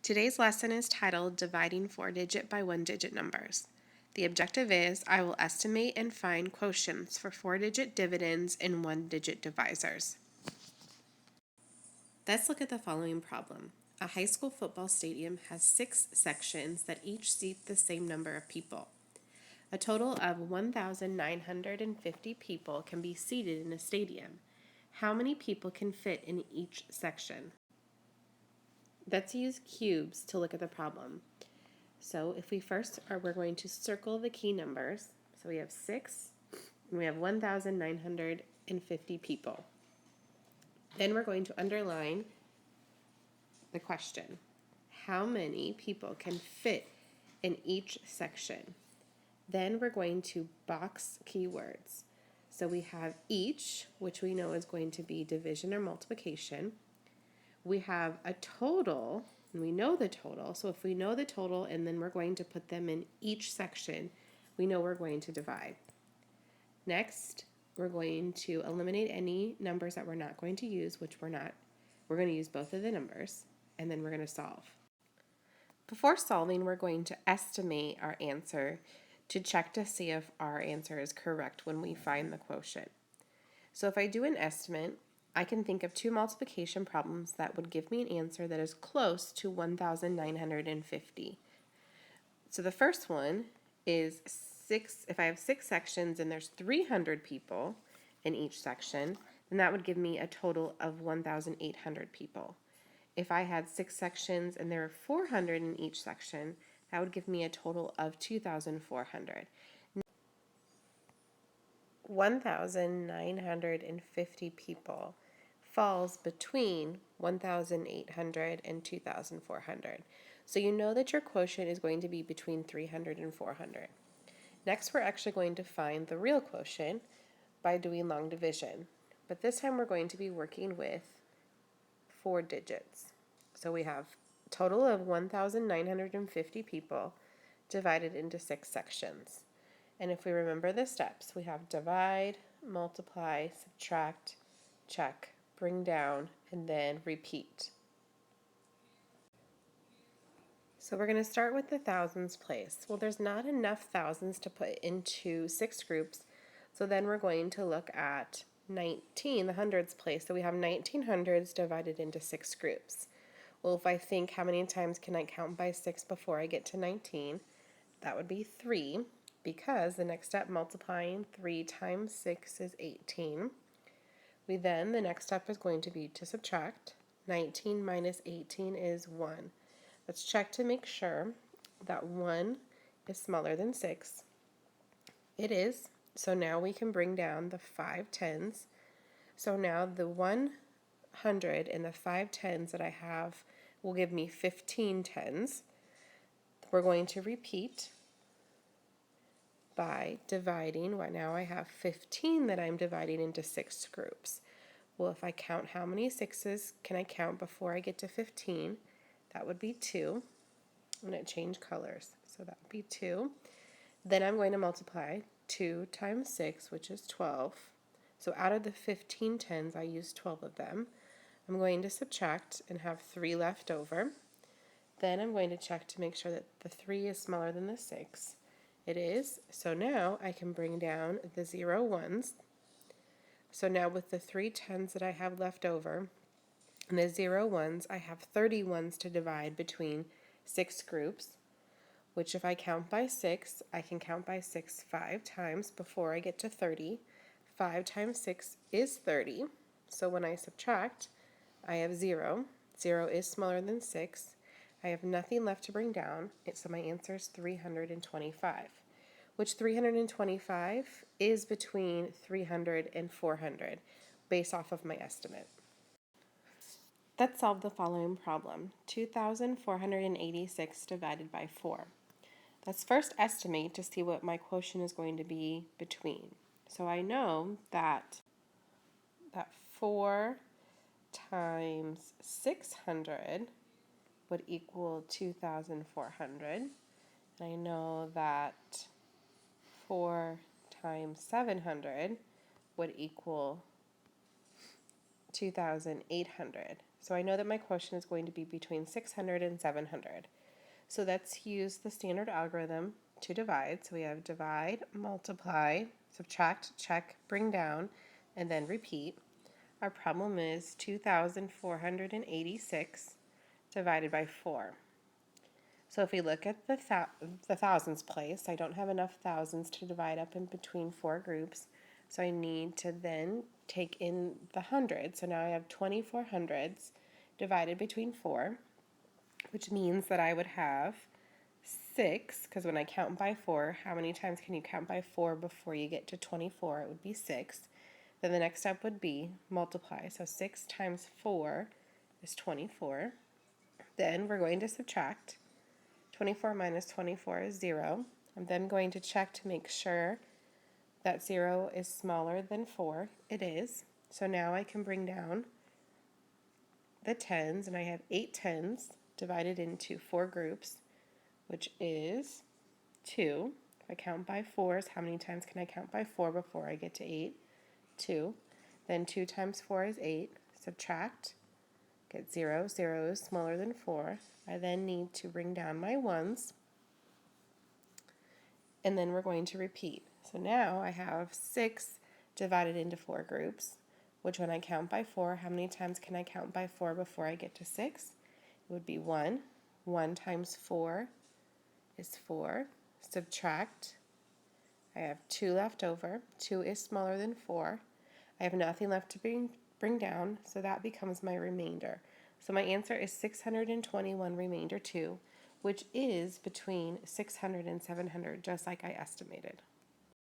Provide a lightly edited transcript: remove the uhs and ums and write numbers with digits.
Today's lesson is titled Dividing 4-Digit by 1-Digit Numbers. The objective is I will estimate and find quotients for 4-digit dividends and 1-digit divisors. Let's look at the following problem. A high school football stadium has 6 sections that each seat the same number of people. A total of 1,950 people can be seated in a stadium. How many people can fit in each section? Let's use cubes to look at the problem. So if we're going to circle the key numbers. So we have 6 and we have 1,950 people. Then we're going to underline the question. How many people can fit in each section? Then we're going to box keywords. So we have each, which we know is going to be division or multiplication. We have a total, and we know the total. So if we know the total and then we're going to put them in each section, we know we're going to divide. Next, we're going to eliminate any numbers that we're not going to use, which we're going to use both of the numbers, and then we're going to solve. Before solving, we're going to estimate our answer to check to see if our answer is correct when we find the quotient. So if I do an estimate, I can think of 2 multiplication problems that would give me an answer that is close to 1,950. So the first one is 6. If I have 6 sections and there's 300 people in each section, then that would give me a total of 1,800 people. If I had 6 sections and there are 400 in each section, that would give me a total of 2,400. 1,950 people falls between 1,800 and 2,400. So you know that your quotient is going to be between 300 and 400. Next, we're actually going to find the real quotient by doing long division. But this time we're going to be working with 4 digits. So we have a total of 1,950 people divided into 6 sections. And if we remember the steps, we have divide, multiply, subtract, check, bring down, and then repeat. So we're going to start with the thousands place. Well, there's not enough thousands to put into 6 groups, so then we're going to look at 19, the hundreds place. So we have 19 hundreds divided into 6 groups. Well, if I think how many times can I count by 6 before I get to 19, that would be 3, because the next step, multiplying 3 times 6 is 18. The next step is going to be to subtract. 19 minus 18 is 1. Let's check to make sure that 1 is smaller than 6. It is. So now we can bring down the 5 tens. So now the 100 and the 5 tens that I have will give me 15 tens. We're going to repeat by dividing. Now I have 15 that I'm dividing into 6 groups. Well, if I count how many 6s can I count before I get to 15, that would be 2. I'm going to change colors. So that would be 2. Then I'm going to multiply 2 times 6, which is 12. So out of the 15 tens, I used 12 of them. I'm going to subtract and have 3 left over. Then I'm going to check to make sure that the 3 is smaller than the 6. It is. So now I can bring down the 0 ones. So now with the 3 tens that I have left over and the 0 ones, I have 30 ones to divide between 6 groups, which if I count by 6, I can count by 6 5 times before I get to 30. 5 times 6 is 30. So when I subtract, I have 0. 0 is smaller than 6. I have nothing left to bring down, so my answer is 325, which 325 is between 300 and 400, based off of my estimate. Let's solve the following problem. 2,486 divided by 4. Let's first estimate to see what my quotient is going to be between. So I know that 4 times 600 would equal 2,400. And I know that 4 times 700 would equal 2,800. So I know that my quotient is going to be between 600 and 700. So let's use the standard algorithm to divide. So we have divide, multiply, subtract, check, bring down, and then repeat. Our problem is 2,486 divided by 4. So if we look at the thousands place, I don't have enough thousands to divide up in between 4 groups. So I need to then take in the hundreds. So now I have 24 hundreds divided between 4, which means that I would have 6, because when I count by 4, how many times can you count by 4 before you get to 24? It would be 6. Then the next step would be multiply. So 6 times 4 is 24. Then we're going to subtract. 24 minus 24 is 0. I'm then going to check to make sure that 0 is smaller than 4. It is. So now I can bring down the tens, and I have 8 tens divided into 4 groups, which is 2. If I count by 4s, how many times can I count by 4 before I get to 8? 2. Then 2 times 4 is 8. Subtract. Get 0. 0 is smaller than 4. I then need to bring down my ones. And then we're going to repeat. So now I have 6 divided into 4 groups, which when I count by 4, how many times can I count by 4 before I get to 6? It would be 1. 1 times 4 is 4. Subtract. I have 2 left over. 2 is smaller than 4. I have nothing left to bring down, so that becomes my remainder. So my answer is 621 remainder 2, which is between 600 and 700, just like I estimated.